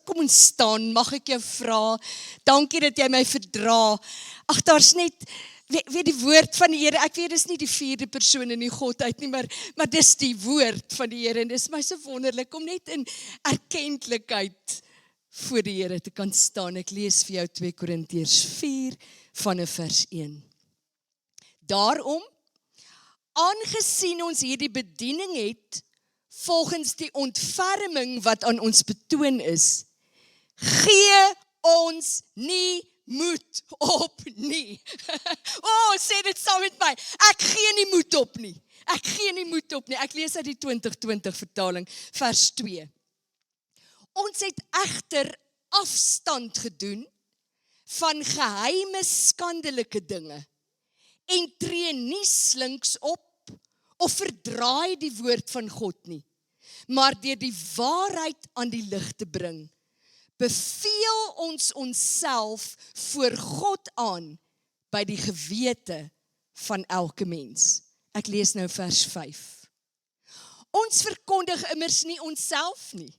kom ons staan, mag ek jou vra, dankie dat jy my verdra. Ag, daar's net, weet die woord van die Here, ek weet dis nie die 4de persoon in die Godheid nie, maar dis die woord van die Here, en dis my so wonderlik om net in erkentlikheid voor die Here te kan staan. Ek lees vir jou 2 Korintiërs 4 vanaf vers 1. Daarom, aangesien ons hierdie bediening het, volgens die ontferming wat aan ons betoon is, gee ons nie moed op nie. Sê dit saam met my, ek gee nie moed op nie. Ek gee nie moed op nie. Ek lees uit die 2020 vertaling, vers 2. Ons het egter afstand gedoen van geheime skandelike dinge en tree nie slinks op of verdraai die woord van God nie, maar deur die waarheid aan die lig te bring, beveel ons onsself voor God aan by die gewete van elke mens. Ek lees nou vers 5. Ons verkondig immers nie onsself nie,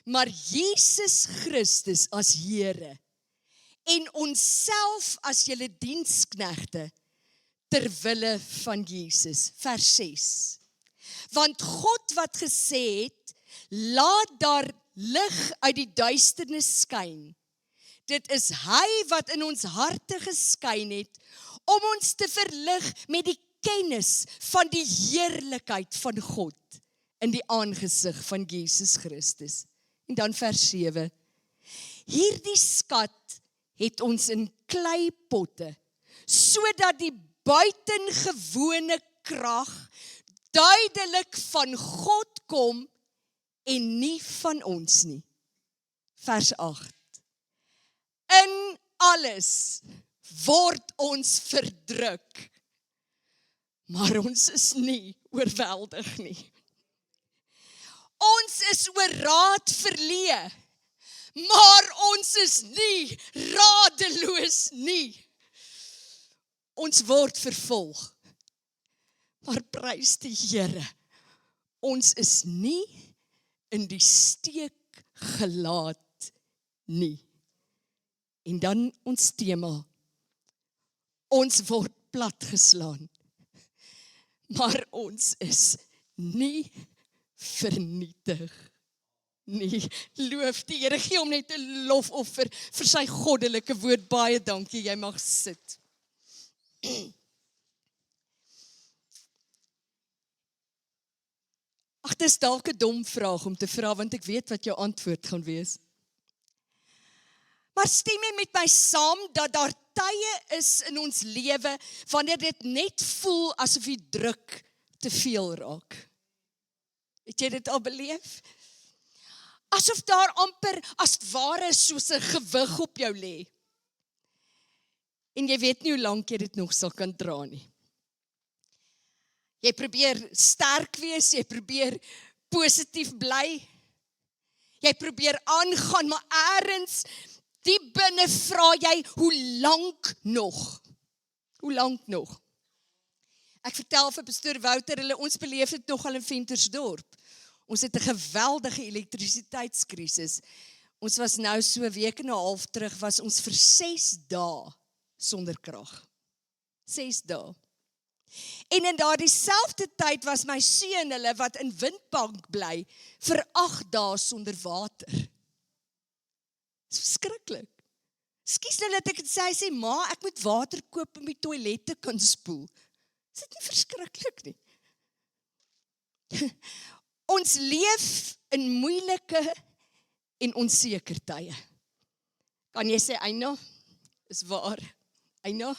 maar Jesus Christus as Here en onsself as julle diensknegte ter wille van Jesus. Vers 6. Want God wat gesê het, laat daar lig uit die duisternis skyn. Dit is hy wat in ons harte geskyn het, om ons te verlig met die kennis van die heerlikheid van God in die aangesig van Jesus Christus. En dan vers 7. Hierdie skat het ons in kleipotte, sodat die buitengewone krag duidelik van God kom en nie van ons nie. Vers 8. In alles word ons verdruk, maar ons is nie oorweldig nie. Ons is oor raad verleë, maar ons is nie radeloos nie. Ons word vervolg, maar prys die Here, ons is nie in die steek gelaat nie. En dan ons tema, ons word platgeslaan, maar ons is nie vernietig nie. Loof die Here, gee hom net 'n lofoffer vir sy goddelike woord. Baie dankie, jy mag sit. Ag, dis dalk 'n dom vraag om te vra, want ek weet wat jou antwoord gaan wees. Maar stem jy met my saam dat daar tye is in ons lewe wanneer dit net voel asof die druk te veel raak? Het jy dit al beleef? Asof daar amper as ware soos 'n gewig op jou lê. En jy weet nie hoe lank jy dit nog sal kan dra nie. Jy probeer sterk wees, jy probeer positief bly. Jy probeer aangaan, maar eers diep binne vra jy, hoe lank nog? Hoe lank nog? Ek vertel vir pastoor Wouter, ons beleef dit nogal in Ventersdorp. Ons het 'n geweldige elektrisiteitskrisis. Ons was nou so 'n week en 'n half terug, was ons vir 6 dae sonder krag. 6 dae. En in daardie selfde tyd was my seun, hulle wat in Windbank bly, vir 8 dae sonder water. Dis verskriklik. Skus nou dat ek dit sê, hy sê, ma, ek moet water koop om die toilette kan spoel. Is dit nie verskriklik nie? Ons leef in moeilike en onseker tye. Kan jy sê, Eina? Is waar. Eina?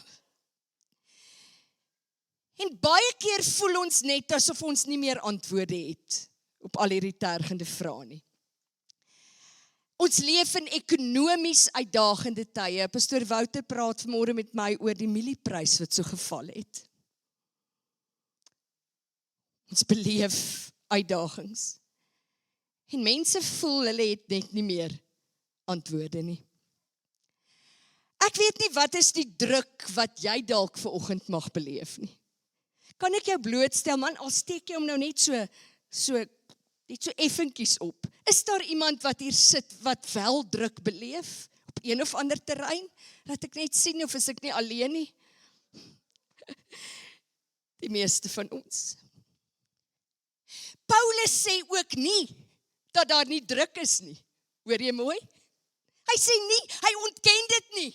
En baie keer voel ons net asof ons nie meer antwoorde het op al hierdie tergende vrae nie. Ons leef in ekonomies uitdagende tye. Pastoor Wouter praat vanmôre met my oor die mielieprys wat so geval het. Ons beleef uitdagings. En mense voel hulle het net nie meer antwoorde nie. Ek weet nie wat is die druk wat jy dalk vanoggend mag beleef nie. Kan ek jou blootstel, man, al steek jy hom nou net so Net so effentjies op. Is daar iemand wat hier sit wat wel druk beleef op een of ander terrein? Dat ek net sien of is ek nie alleen nie? Die meeste van ons. Paulus sê ook nie dat daar nie druk is nie. Hoor jy mooi? Hy sê nie, hy ontken dit nie.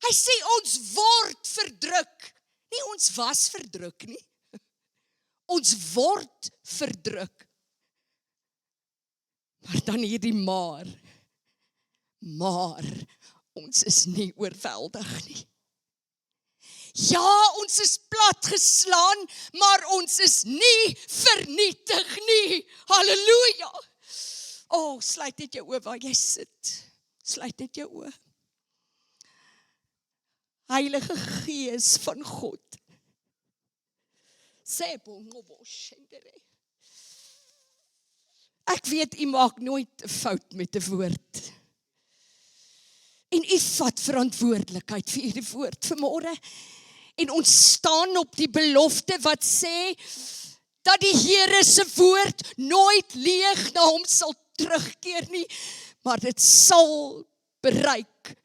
Hy sê ons word verdruk. Nie ons was verdruk nie. Ons word verdruk. Maar dan hierdie maar ons is nie oorweldig nie. Ja, ons is platgeslaan, maar ons is nie vernietig nie. Halleluja. Sluit net jou oë waar jy sit. Sluit net jou oë. Heilige Gees van God. Ek weet, u maak nooit 'n fout met 'n woord. En u vat verantwoordelikheid vir hierdie woord vanmôre. En ons staan op die belofte wat sê, dat die Here se woord nooit leeg na hom sal terugkeer nie, maar dit sal bereik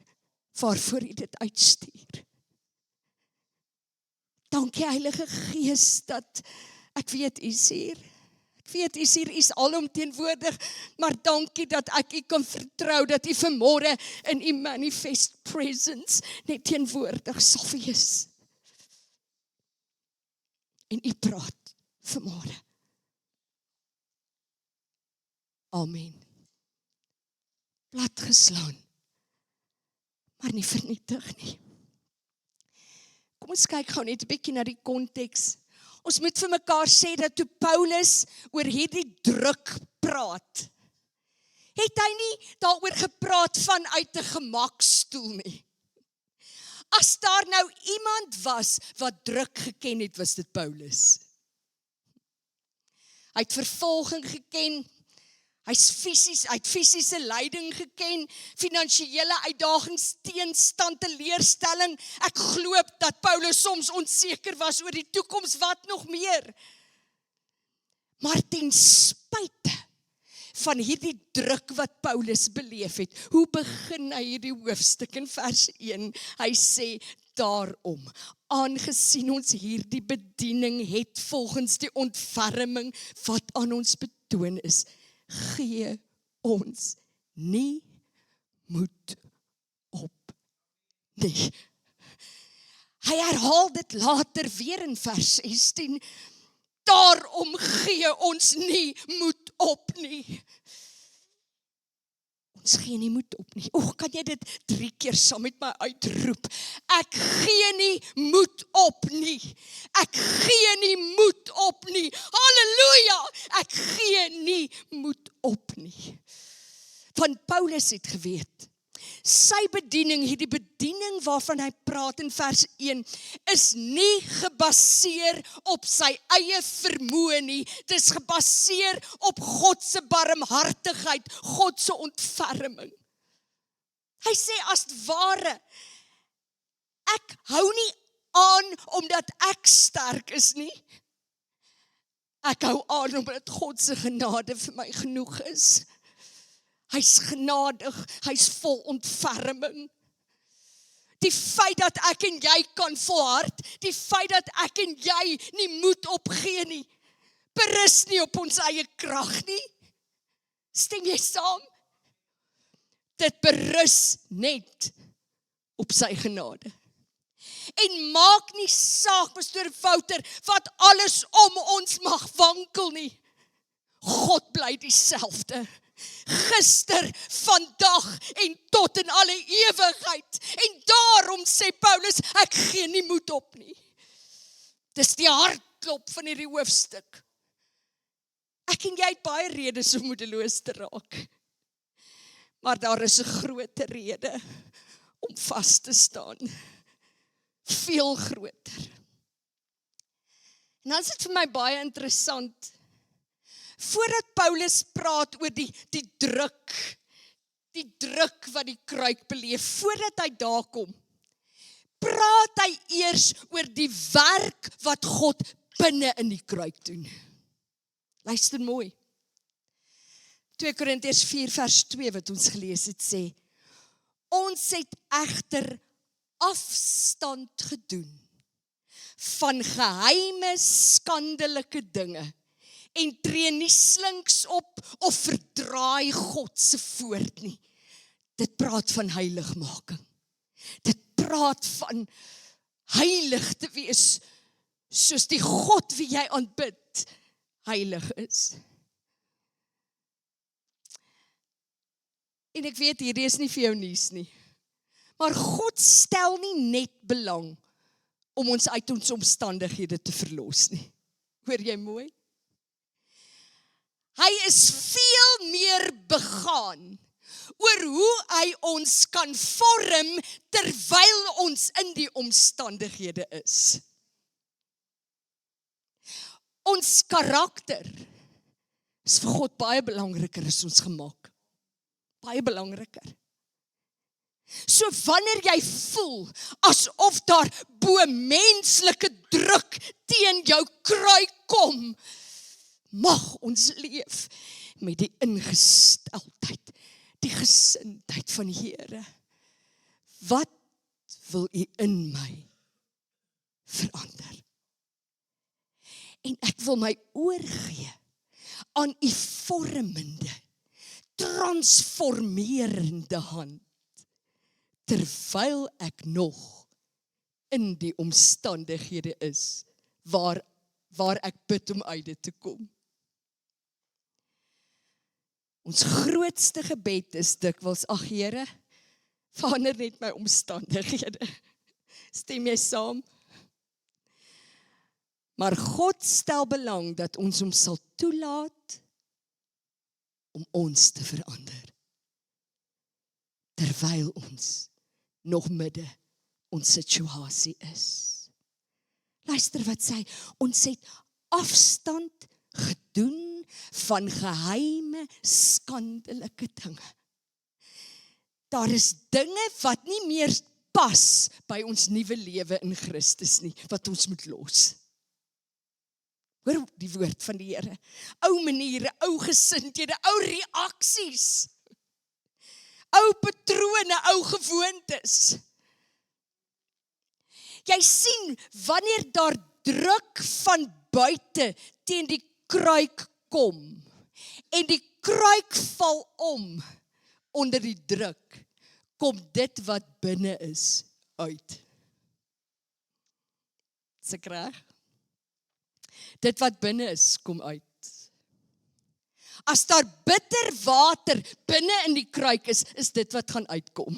waarvoor u dit uitstuur. Dankie Heilige Gees dat ek weet u is hier. Ek weet u is hier, u is alomteenwoordig, maar dankie dat ek u kan vertrou dat u vanmôre in u manifest presence net teenwoordig sal wees. En u praat vanmôre. Amen. Platgeslaan, maar nie vernietig nie. Kom ons kyk gou net 'n bietjie na die konteks. Ons moet vir mekaar sê dat toe Paulus oor hierdie druk praat, het hy nie daaroor gepraat vanuit 'n gemakstoel nie. As daar nou iemand was wat druk geken het, was dit Paulus. Hy het vervolging geken, hy het fisiese lyding geken, finansiële uitdagings, teenstand, teleurstelling. Ek glo dat Paulus soms onseker was oor die toekoms, wat nog meer. Maar ten spyte van hierdie druk wat Paulus beleef het, hoe begin hy hierdie hoofstuk in vers 1? Hy sê, daarom, aangesien ons hierdie bediening het volgens die ontferming wat aan ons betoon is, gee ons nie moed op nie. Hy herhaal dit later weer in vers 16. Daarom gee ons nie moed op nie. Ons gee nie moed op nie. Kan jy dit 3 keer saam met my uitroep? Ek gee nie moed op nie. Ek gee nie moed op nie. Halleluja! Ek gee nie moed op nie. Want Paulus het geweet, sy bediening, hierdie bediening waarvan hy praat in vers 1, is nie gebaseer op sy eie vermoë nie. Dit is gebaseer op God se barmhartigheid, God se ontferming. Hy sê as ware, ek hou nie aan omdat ek sterk is nie. Ek hou aan omdat God se genade vir my genoeg is. Hy's genadig, hy's vol ontferming. Die feit dat ek en jy kan volhard, die feit dat ek en jy nie moed opgee nie, berus nie op ons eie krag nie. Stem jy saam? Dit berus net op sy genade. En maak nie saak, pastoor Wouter, wat alles om ons mag wankel nie. God bly dieselfde. Gister, vandag en tot in alle ewigheid. En daarom sê Paulus, ek gee nie moed op nie. Dis die hartklop van hierdie hoofstuk. Ek en jy het baie redes om moedeloos te raak. Maar daar is 'n groter rede om vas te staan. Veel groter. En dan is dit vir my baie interessant. Voordat Paulus praat oor die druk wat die kruik beleef, voordat hy daar kom, praat hy eers oor die werk wat God binne in die kruik doen. Luister mooi. 2 Korintiërs 4 vers 2 wat ons gelees het sê, ons het egter afstand gedoen van geheime skandelike dinge en tree nie slinks op of verdraai God se woord nie. Dit praat van heiligmaking. Dit praat van heilig te wees, soos die God wie jy aanbid, heilig is. En ek weet, hierdie is nie vir jou nuus nie. Maar God stel nie net belang om ons uit ons omstandighede te verlos nie. Hoor jy mooi? Hy is veel meer begaan oor hoe hy ons kan vorm terwyl ons in die omstandighede is. Ons karakter is vir God baie belangriker as ons gemaak. Baie belangriker. So wanneer jy voel asof daar bo menslike druk teen jou kruik kom, mag ons leef met die ingesteldheid, die gesindheid van die Here. Wat wil U in my verander? En ek wil my oorgee aan U vormende, transformerende hand, terwyl ek nog in die omstandighede is, waar ek bid om uit dit te kom. Ons grootste gebed is dikwels, ag Here, verander net my omstandighede. Stem jy saam? Maar God stel belang dat ons hom sal toelaat om ons te verander. Terwyl ons nog midde ons situasie is. Luister wat sê, ons het afstand gedoen van geheime, skandelike dinge. Daar is dinge wat nie meer pas by ons nuwe lewe in Christus nie, wat ons moet los. Hoor die woord van die Here. Ou maniere, ou gesindhede, ou reaksies, ou patrone, ou gewoontes. Jy sien, wanneer daar druk van buite teen die kruik kom, en die kruik val om onder die druk, kom dit wat binne is uit. Is ek reg? Dit wat binne is, kom uit. As daar bitter water binne in die kruik is dit wat gaan uitkom.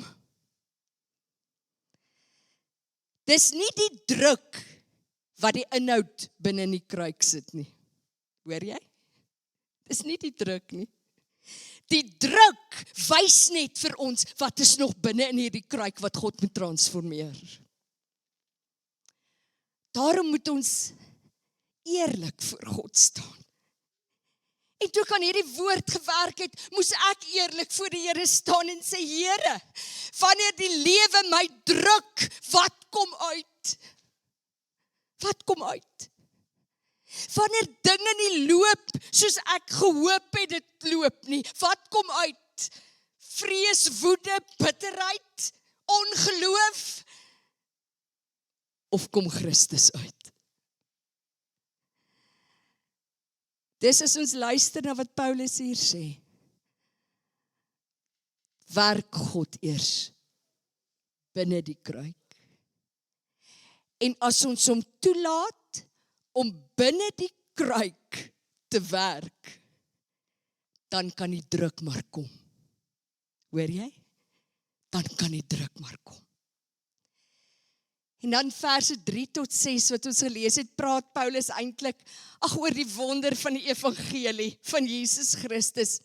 Dis nie die druk wat die inhoud binne in die kruik sit nie. Hoor jy? Dis nie die druk nie. Die druk wys net vir ons wat is nog binne in hierdie kruik wat God moet transformeer. Daarom moet ons eerlik voor God staan. En toe kan hierdie woord gewerk het, moes ek eerlik voor die Here staan en sê, Here, wanneer die lewe my druk, wat kom uit? Wat kom uit? Wanneer dinge nie loop, soos ek gehoop het dit loop nie, wat kom uit? Vrees, woede, bitterheid, ongeloof, of kom Christus uit? Dis as ons luister na wat Paulus hier sê. Werk God eers binne die kruik. En as ons hom toelaat om binne die kruik te werk, dan kan die druk maar kom. Hoor jy? Dan kan die druk maar kom. En dan verse 3 tot 6 wat ons gelees het, praat Paulus eintlik oor die wonder van die evangelie van Jesus Christus.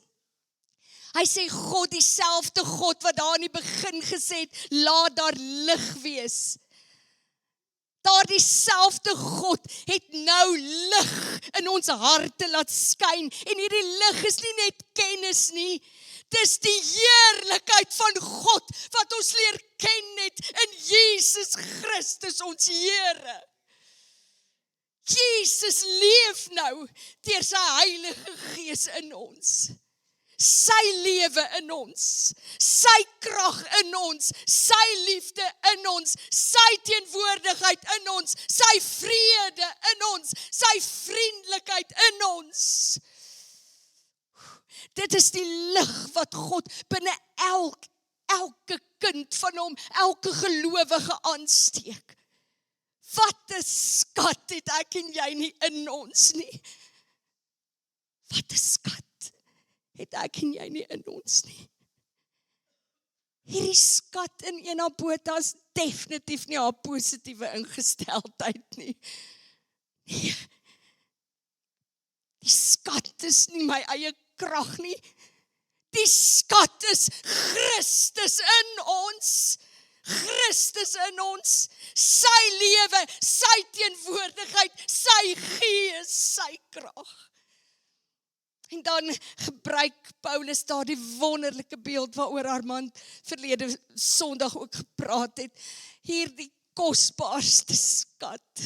Hy sê God, dieselfde God wat daar in die begin gesê het, laat daar lig wees. Daar dieselfde God het nou lig in ons harte laat skyn. En hierdie lig is nie net kennis nie. Dis die heerlikheid van God wat ons leer ken net in Jesus Christus ons Here. Jesus leef nou deur sy Heilige Gees in ons. sy lewe in ons, sy krag in ons, sy liefde in ons, sy teenwoordigheid in ons, sy vrede in ons, sy vriendelikheid in ons. Dit is die lig wat God binne elke kind van hom, elke gelowige aansteek. Wat 'n skat het ek en jy nie in ons nie. Wat 'n skat het ek en jy nie in ons nie. Hierdie skat in Ena Botha is definitief nie haar positiewe ingesteldheid nie. Nee. Die skat is nie my eie krag nie. Die skat is Christus in ons. Christus in ons. Sy lewe, sy teenwoordigheid, sy gees, sy krag. En dan gebruik Paulus daar die wonderlike beeld waaroor Armand verlede Sondag ook gepraat het. Hierdie kosbaarste skat.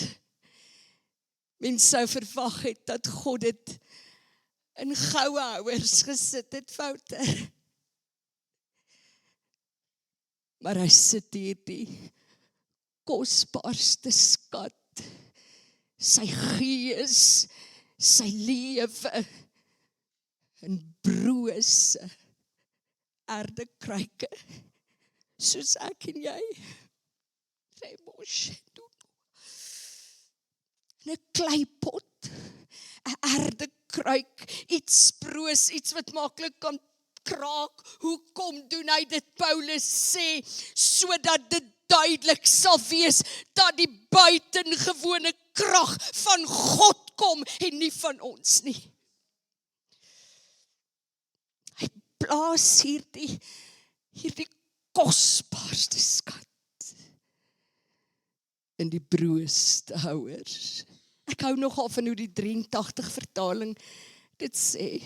Mens sou verwag het dat God dit in goue houers gesit het, Wouter. Maar hy sit hier die kosbaarste skat, sy gees, sy lewe, in brose aardekruike, soos ek en jy, in 'n kleipot, 'n aardekruik, iets broos, iets wat maklik kan kraak. Hoekom doen hy dit? Paulus sê, sodat dit duidelik sal wees, dat die buitengewone krag van God kom, en nie van ons nie. Hy plaas hierdie kosbaarste skat in die brooste houers. Ek hou nogal van hoe die 83 vertaling dit sê.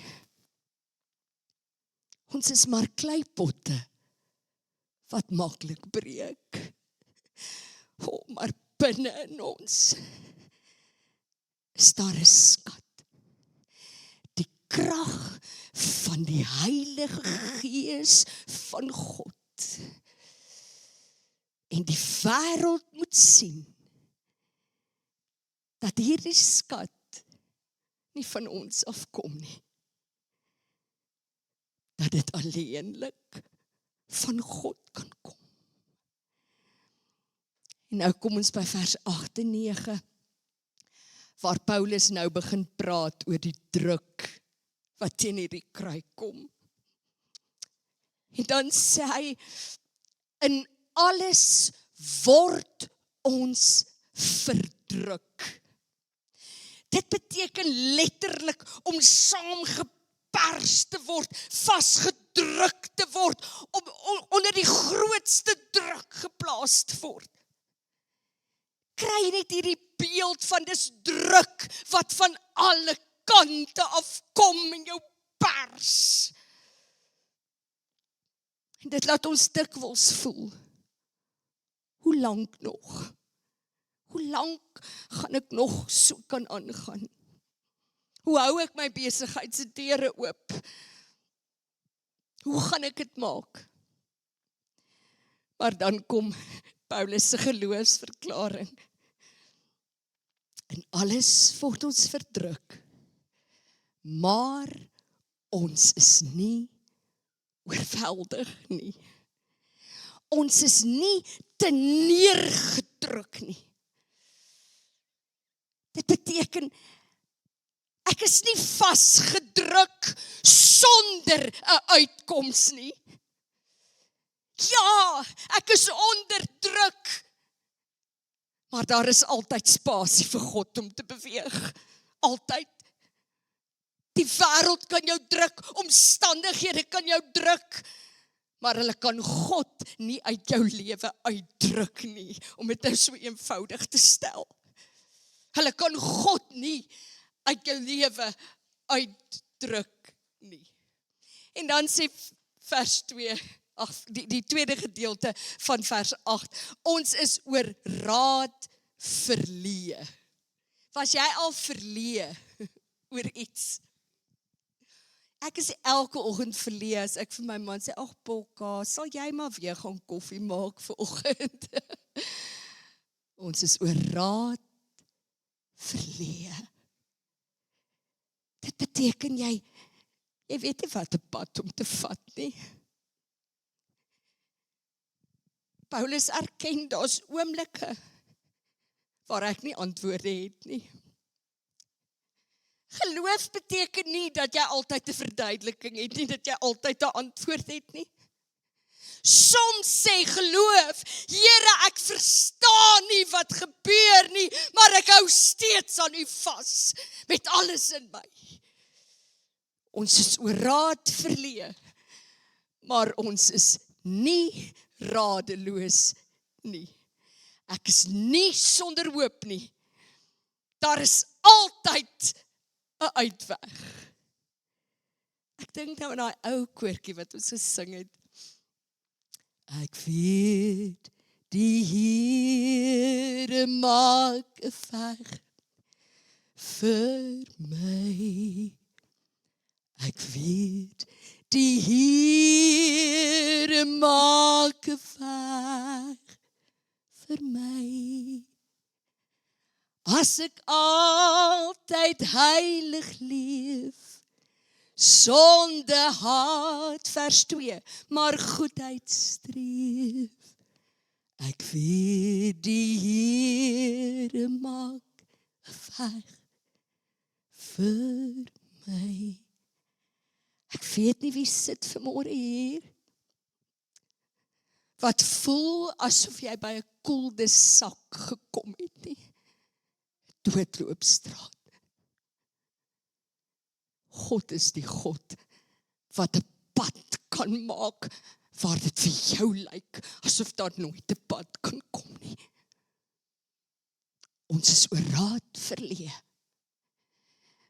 Ons is maar kleipotte wat maklik breek. Maar binne in ons is daar 'n skat. Die krag van die Heilige Gees van God. En die wêreld moet sien dat hierdie skat nie van ons afkom nie. Dat dit alleenlik van God kan kom. En nou kom ons by vers 8 en 9, waar Paulus nou begin praat oor die druk wat teen hierdie kruik kom. En dan sê hy, in alles word ons verdruk. Dit beteken letterlik om saamgepers te word, vasgedruk te word, om onder die grootste druk geplaas te word. Kry net hierdie beeld van dis druk wat van alle kante afkom en jou pers. En dit laat ons dikwels voel. Hoe lank nog? Hoe lank gaan ek nog so kan aangaan? Hoe hou ek my besigheid se deure oop? Hoe gaan ek dit maak? Maar dan kom Paulus se geloofsverklaring. En alles word ons verdruk, maar ons is nie oorweldig nie. Ons is nie te neergedruk nie. Dit beteken, ek is nie vasgedruk sonder 'n uitkoms nie. Ja, ek is onder druk, maar daar is altyd spasie vir God om te beweeg. Altyd. Die wêreld kan jou druk, omstandighede kan jou druk, maar hulle kan God nie uit jou lewe uitdruk nie, om dit nou so eenvoudig te stel. Hulle kan God nie uit jou lewe uitdruk nie. En dan sê vers 2, die tweede gedeelte van vers 8, ons is oor raad verleë. Was jy al verleë oor iets? Ek is elke oggend verleë as ek vir my man sê, ag Polka, sal jy maar weer gaan koffie maak vir oggend? Ons is oor raad verleë. Dit beteken jy weet nie wat 'n pad om te vat nie. Paulus erken daar's oomblikke waar ek nie antwoorde het nie. Geloof beteken nie dat jy altyd 'n verduideliking het nie, dat jy altyd 'n antwoord het nie. Soms sê geloof, Here, ek verstaan nie wat gebeur nie, maar ek hou steeds aan U vas, met alles in my. Ons is oor raad verleë, maar ons is nie radeloos nie. Ek is nie sonder hoop nie. Daar is altyd 'n uitweg. Ek dink nou aan daai ou koortjie wat ons gesing het. Ek weet, die Here maak 'n weg vir my. Ek weet, die Here maak 'n weg vir my. As ek altyd heilig leef, sonde haat, vers 2, maar goedheid streef. Ek weet, die Here maak 'n weg vir my. Ek weet nie wie sit vanmôre hier, wat voel asof jy by 'n kuldesak gekom het nie. Doodloopstraat. God is die God wat 'n pad kan maak waar dit vir jou lyk asof daar nooit 'n pad kan kom nie. Ons is oor raad verleë,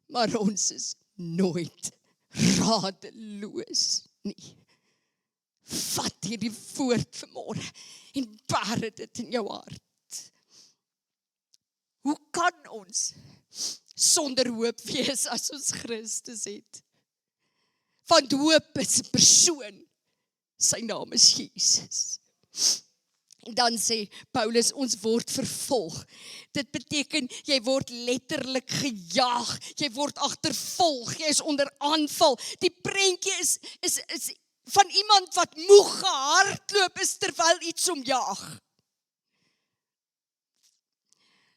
maar ons is nooit radeloos nie. Vat hierdie woord vanmôre en bear dit in jou hart. Hoe kan ons sonder hoop wees as ons Christus het? Want hoop is 'n persoon. Sy naam is Jesus. En dan sê Paulus, ons word vervolg. Dit beteken, jy word letterlik gejaag. Jy word agtervolg. Jy is onder aanval. Die prentjie is van iemand wat moeg gehardloop is terwyl iets hom jaag.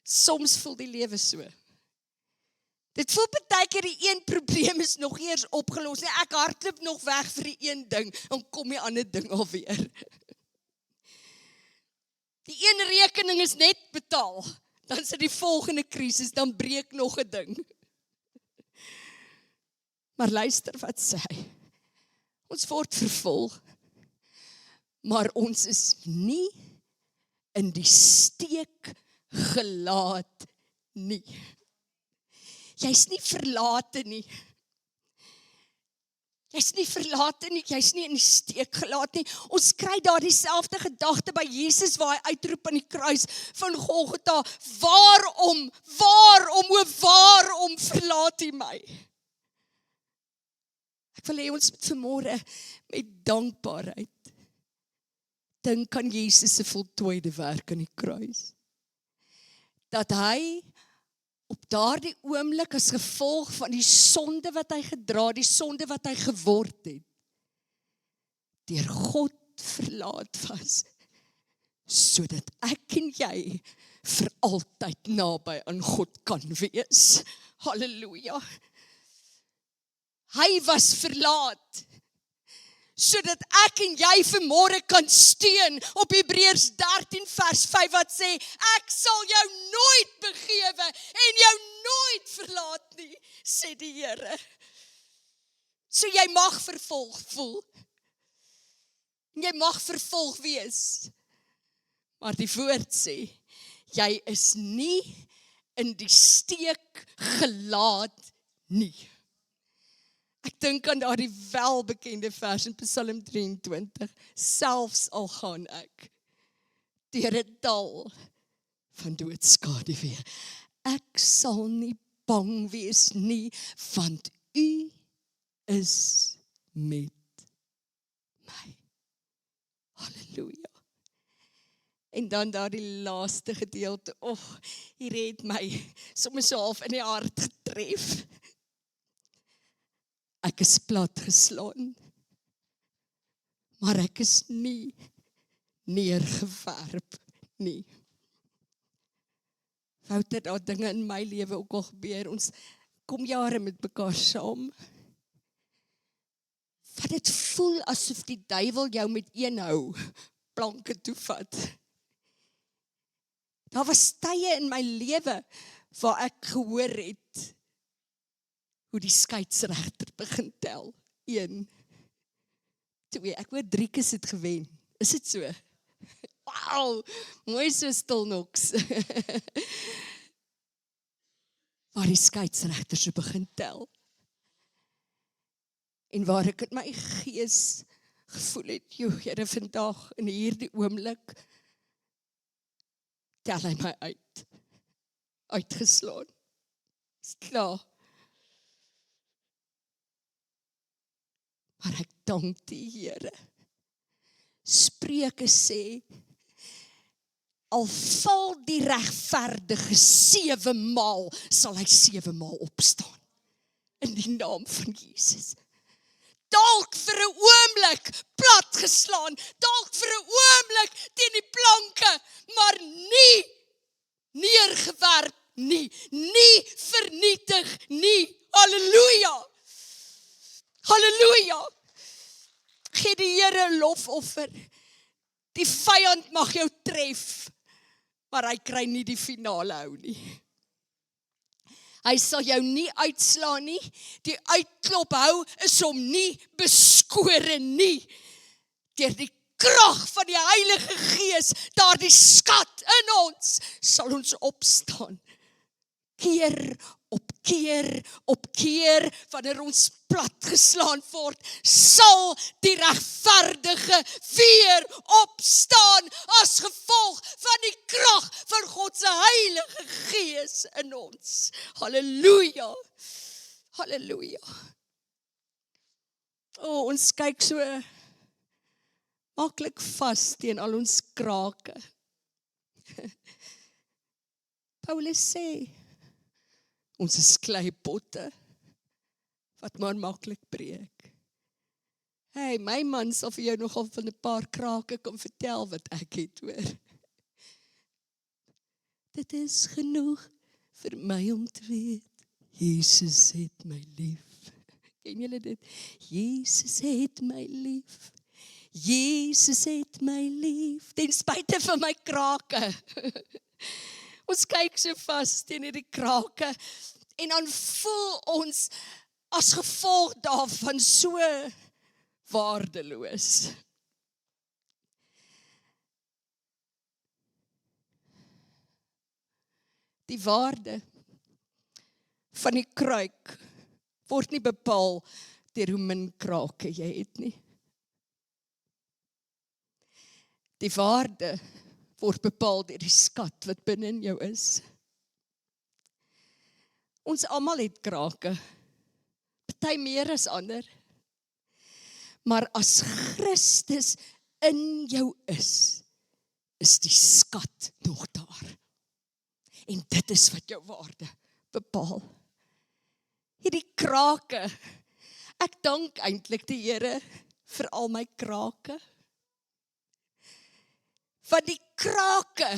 Soms voel die lewe so. Dit voel partykeer die een probleem is nog eers opgelos. Nee, ek hardloop nog weg vir die een ding, dan kom die ander ding alweer. Die een rekening is net betaal, dan is dit die volgende krisis, dan breek nog 'n ding. Maar luister wat sê hy. Ons word vervolg, maar ons is nie in die steek gelaat nie. Jy's nie verlate nie. Jy's nie verlate nie, jy's nie in die steek gelaat nie. Ons kry daar dieselfde gedagte by Jesus waar hy uitroep aan die kruis van Golgotha, waarom verlaat U my? Ek wil hê ons moet vanmôre met dankbaarheid dink aan Jesus se voltooide werk aan die kruis. Dat hy op daardie oomblik as gevolg van die sonde wat hy gedra, die sonde wat hy geword het, deur God verlaat was, sodat ek en jy vir altyd naby aan God kan wees. Halleluja. Hy was verlaat, sodat ek en jy vanmôre kan steun op Hebreërs 13 vers 5 wat sê, ek sal jou nooit begewe en jou nooit verlaat nie, sê die Here. So jy mag vervolg voel. Jy mag vervolg wees. Maar die woord sê, jy is nie in die steek gelaat nie. Ek dink aan daardie welbekende vers in Psalm 23. Selfs al gaan ek deur 'n dal van doodskaduwee, ek sal nie bang wees nie, want U is met my. Halleluja. En dan daar die laaste gedeelte, hier het my soms so half in die hart getref. Ek is plat geslaan, maar ek is nie neergewerp nie. Foute daar dinge in my lewe ook al gebeur, ons kom jare met mekaar saam. Want dit voel asof die duiwel jou met een hou, planke toevat. Daar was tye in my lewe waar ek gehoor het hoe die skeieregter begin tel. 1, 2, ek hoor 3 keer het gewen. Is dit so? Wauw, mooi so stil noks. Waar die skeieregter so begin tel. En waar ek in my gees gevoel het, Here, vandag in hierdie oomblik tel hy my uitgeslaan. Is klaar. Maar ek dank die Here. Spreuke sê, al val die regverdige 7 maal, sal hy 7 maal opstaan. In die naam van Jesus. Dalk vir 'n oomblik platgeslaan, dalk vir 'n oomblik teen die planke, maar nie neergewerp nie, nie vernietig nie. Halleluja! Halleluja! Gee die Here 'n lofoffer. Die vyand mag jou tref, maar hy kry nie die finale hou nie. Hy sal jou nie uitslaan nie. Die uitklop hou is hom nie beskore nie. Deur die krag van die Heilige Gees, daardie skat in ons, sal ons opstaan. Keer op keer op keer, wanneer ons platgeslaan word, sal die regverdige weer opstaan as gevolg van die krag van God se Heilige Gees in ons. Halleluja. Halleluja. Ons kyk so maklik vas teen al ons krake. Paulus sê, ons is kleipotte, wat maar maklik breek. Hey, my man sal vir jou nogal van 'n paar krake kan vertel wat ek het, hoor. Dit is genoeg vir my om te weet, Jesus het my lief. Ken julle dit? Jesus het my lief. Jesus het my lief. Ten spyte van my krake. Ons kyk so vas teen hierdie krake en dan voel ons as gevolg daarvan so waardeloos. Die waarde van die kruik word nie bepaal deur hoe min krake jy het nie. Die waarde word bepaal deur die skat wat binne in jou is. Ons almal het krake, party meer as ander. Maar as Christus in jou is die skat nog daar. En dit is wat jou waarde bepaal. Hierdie krake, ek dank eintlik die Here vir al my krake. Want die krake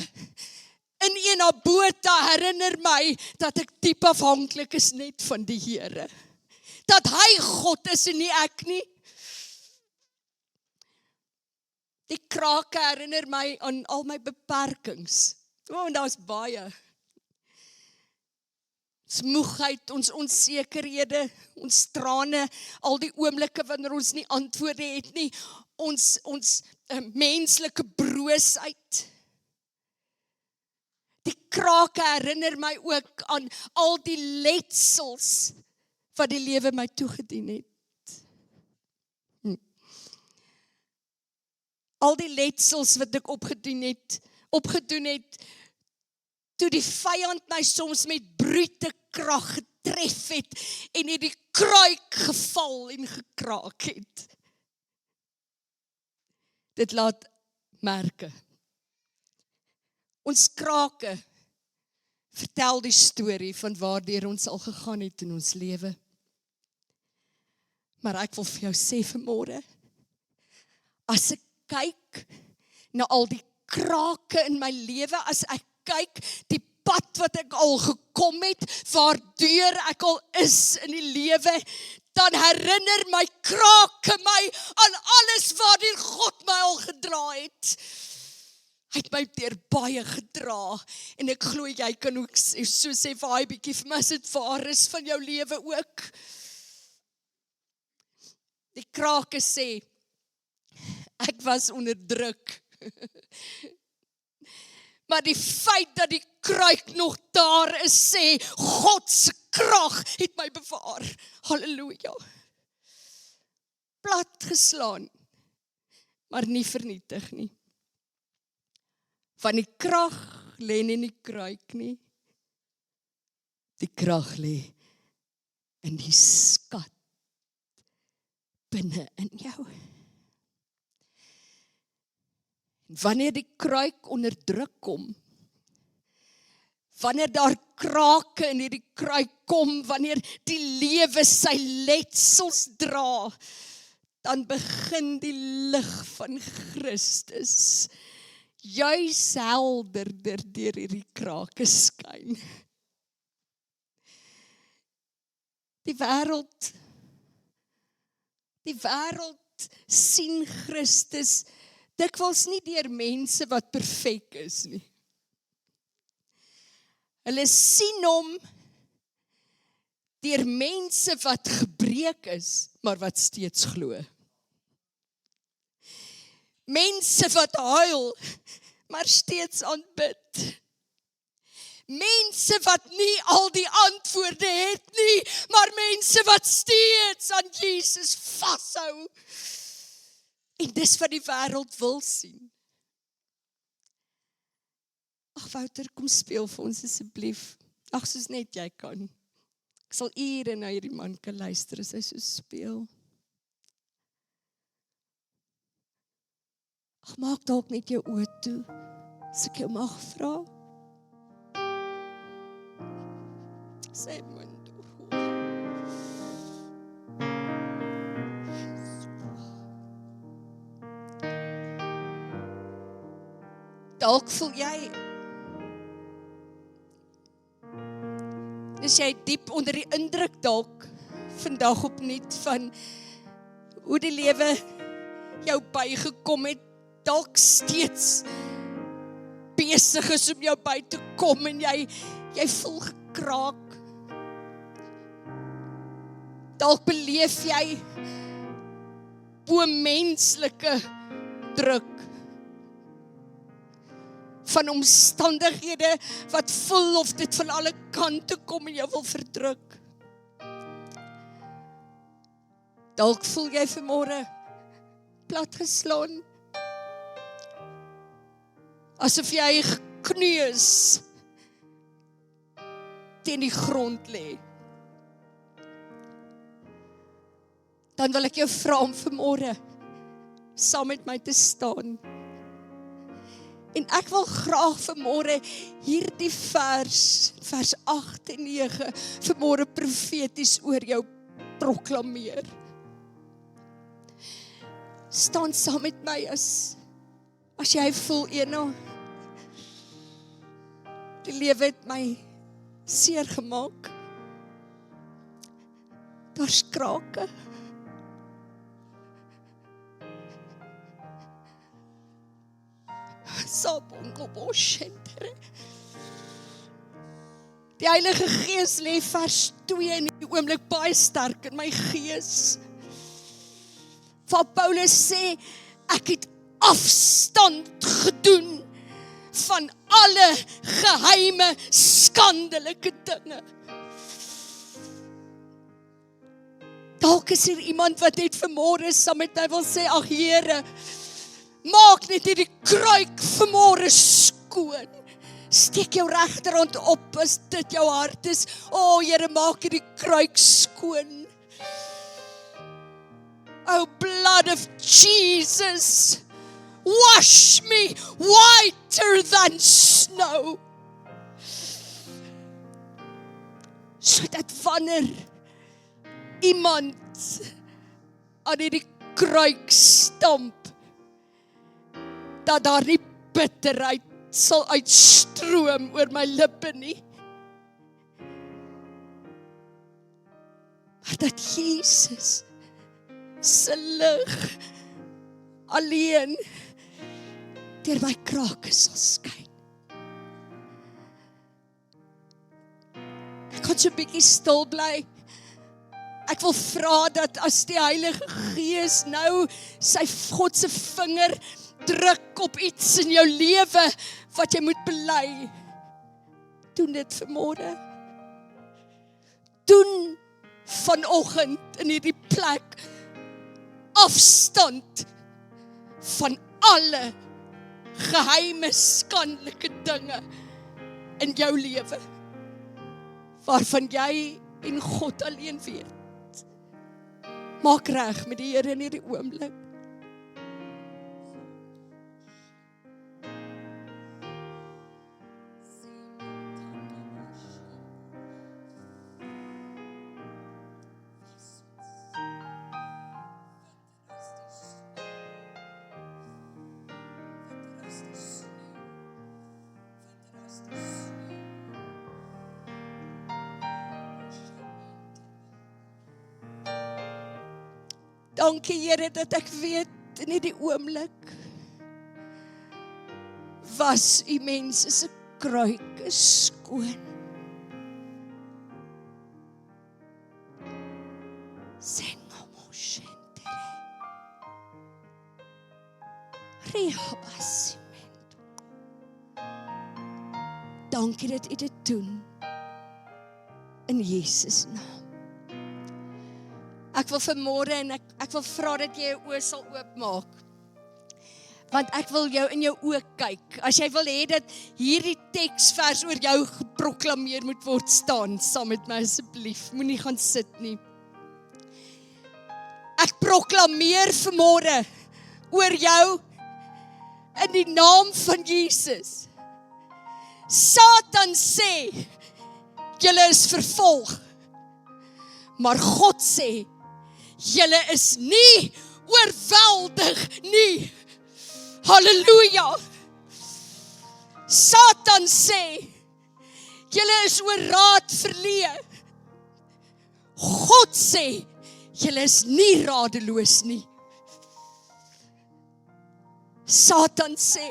in een bote herinner my dat ek diep afhanklik is net van die Here. Dat hy God is en nie ek nie. Die krake herinner my aan al my beperkings. En daar's baie. Ons moegheid, ons onsekerhede, ons trane, al die oomblikke wanneer ons nie antwoorde het nie, ons menslike broosheid. Die krake herinner my ook aan al die letsels wat die lewe my toegedien het. Al die letsels wat ek opgedoen het, toe die vyand my soms met brute krag getref het en hierdie kruik geval en gekraak het. Dit laat merke. Ons krake vertel die storie van waardeur ons al gegaan het in ons lewe. Maar ek wil vir jou sê vanmôre, as ek kyk na al die krake in my lewe, as ek kyk die pad wat ek al gekom het, waardeur ek al is in die lewe, dan herinner my krake my aan alles waardeur God my al gedra het. Hy het my deur baie gedra, en ek glo jy kan ook so sê vir hy bietjie vir my, as dit waar is van jou lewe ook. Die krake sê, ek was onder druk. Maar die feit dat die kruik nog daar is, sê, God se krag het my bewaar. Halleluja. Plat geslaan, maar nie vernietig nie. Van die krag lê nie in die kruik nie. Die krag lê in die skat binne in jou. Wanneer die kruik onder druk kom, wanneer daar krake in hierdie kruik kom, wanneer die lewe sy letsels dra, dan begin die lig van Christus juis helderder deur hierdie krake skyn. Die wêreld sien Christus dikwels nie deur mense wat perfek is nie. Hulle sien hom deur mense wat gebreek is, maar wat steeds glo. Mense wat huil, maar steeds aanbid. Mense wat nie al die antwoorde het nie, maar mense wat steeds aan Jesus vashou. En dis wat die wêreld wil sien. Ag Wouter, kom speel vir ons asseblief. Ag, soos net jy kan. Ek sal ure na hierdie man kan luister as hy so speel. Ag, maak dalk net jou oë toe, as ek jou mag vra. Sê man toe. Dalk voel jy, is jy diep onder die indruk dalk vandag opnuut van hoe die lewe jou bygekom het, dalk steeds besig is om jou by te kom en jy voel gekraak. Dalk beleef jy bo-menslike druk van omstandighede wat voel of dit van alle kante kom en jou wil verdruk. Dalk voel jy vanmôre platgeslaan, asof jy gekneus teen die grond lê. Dan wil ek jou vra om vanmôre saam met my te staan. En ek wil graag vanmôre hierdie vers 8 en 9, vanmôre profeties oor jou proklameer. Staan saam met my as jy voel, die lewe het my seer gemaak. Daar's krake. Die Heilige Gees lê vers 2 in die oomblik baie sterk in my gees. Waar Paulus sê, ek het afstand gedoen van alle geheime, skandelike dinge. Dalk is hier iemand wat net vanmôre saam met my wil sê, ag Here, maak net hierdie kruik vanmôre skoon. Steek jou regterhand op as dit jou hart is. O, Here, maak hierdie kruik skoon. O, blood of Jesus, wash me whiter than snow. Sodat wanneer iemand aan hierdie kruik stamp, dat daar nie bitterheid sal uitstroom oor my lippe nie. Maar dat Jesus se lig alleen deur my krake sal skyn. Ek kan so 'n bietjie stil bly. Ek wil vra dat as die Heilige Gees nou sy God se vinger druk op iets in jou lewe wat jy moet bely, doen dit vanmôre. Doen vanoggend in hierdie plek afstand van alle geheime skandelike dinge in jou lewe waarvan jy en God alleen weet. Maak reg met die Here in hierdie oomblik. Dankie Here dat ek weet in hierdie oomblik was u mense se kruike skoon. Sengomoshente. Rehabasimento. Dankie dat u dit doen in Jesus naam. Ek wil vanmôre en ek wil vra dat jy jou oë sal oopmaak. Want ek wil jou in jou oë kyk. As jy wil hê dat hierdie teksvers oor jou geproklameer moet word, staan saam met my asseblief. Moenie gaan sit nie. Ek proklameer vanmôre oor jou in die naam van Jesus. Satan sê, julle is vervolg. Maar God sê, julle is nie oorweldig nie. Halleluja. Satan sê, julle is oor raad verleë. God sê, julle is nie radeloos nie. Satan sê,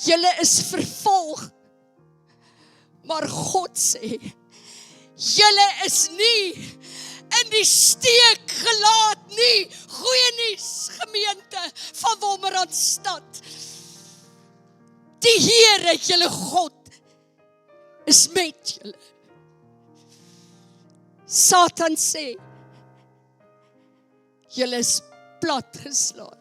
julle is vervolg. Maar God sê, julle is nie in die steek gelaat nie. Goeie nuus, gemeente van Wolmaranstad. Die Here, julle God, is met julle. Satan sê, julle is platgeslaan.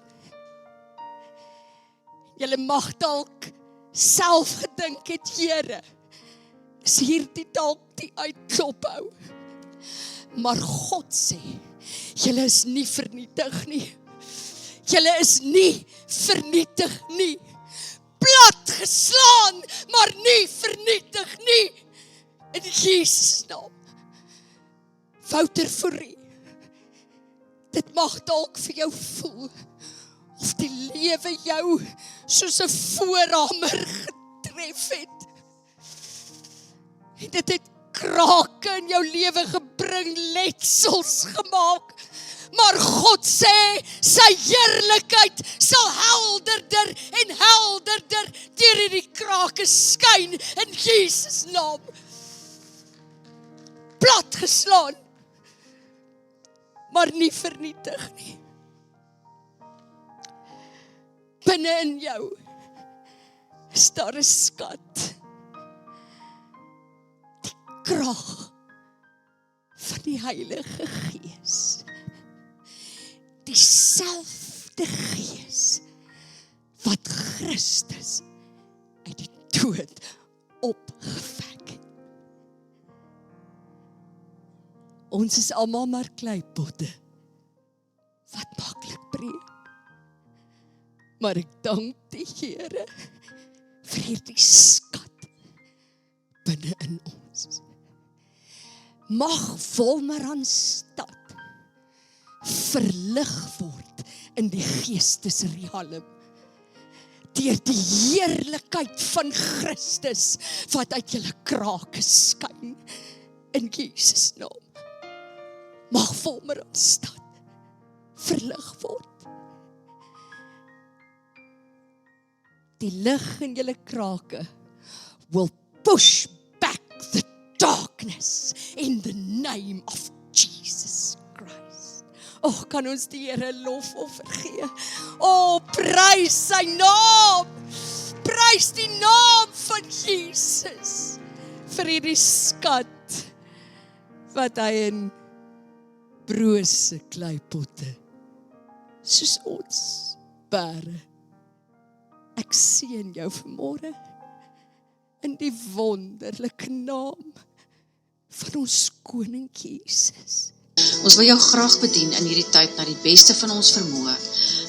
Julle mag dalk self gedink het, Here, is hierdie dalk die uitklophou. Maar God sê, julle is nie vernietig nie. Julle is nie vernietig nie. Plat geslaan, maar nie vernietig nie. In Jesus naam. Wouter Fourie, dit mag dalk vir jou voel, of die lewe jou soos 'n voorhamer getref het. En dit het krake in jou lewe gebring, letsels gemaak. Maar God sê, sy heerlikheid sal helderder en helderder deur hierdie krake skyn in Jesus naam. Platgeslaan, maar nie vernietig nie. Binne in jou is daar 'n skat. Krag van die Heilige Gees. Dieselfde Gees wat Christus uit die dood opgewek het. Ons is almal maar kleipotte wat maklik breek. Maar ek dank die Here vir hierdie skat binne in ons. Mag Wolmaranstad verlig word in die geestesrealm deur die heerlikheid van Christus wat uit julle krake skyn in Jesus naam. Mag Wolmaranstad verlig word. Die lig in julle krake will push back the darkness in the name of Jesus Christ. Kan ons die Here lofoffer gee? Prys sy naam. Prys die naam van Jesus vir hierdie skat wat hy in brose kleipotte soos ons bære. Ek seën jou vanmôre in die wonderlike naam van ons koning Jesus. Ons wil jou graag bedien in hierdie tyd na die beste van ons vermoë.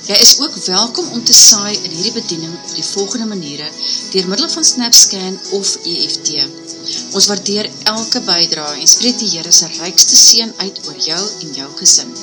Jy is ook welkom om te saai in hierdie bediening op die volgende maniere, deur middel van SnapScan of EFT. Ons waardeer elke bydrae en spreek die Here se rykste seën uit oor jou en jou gesin.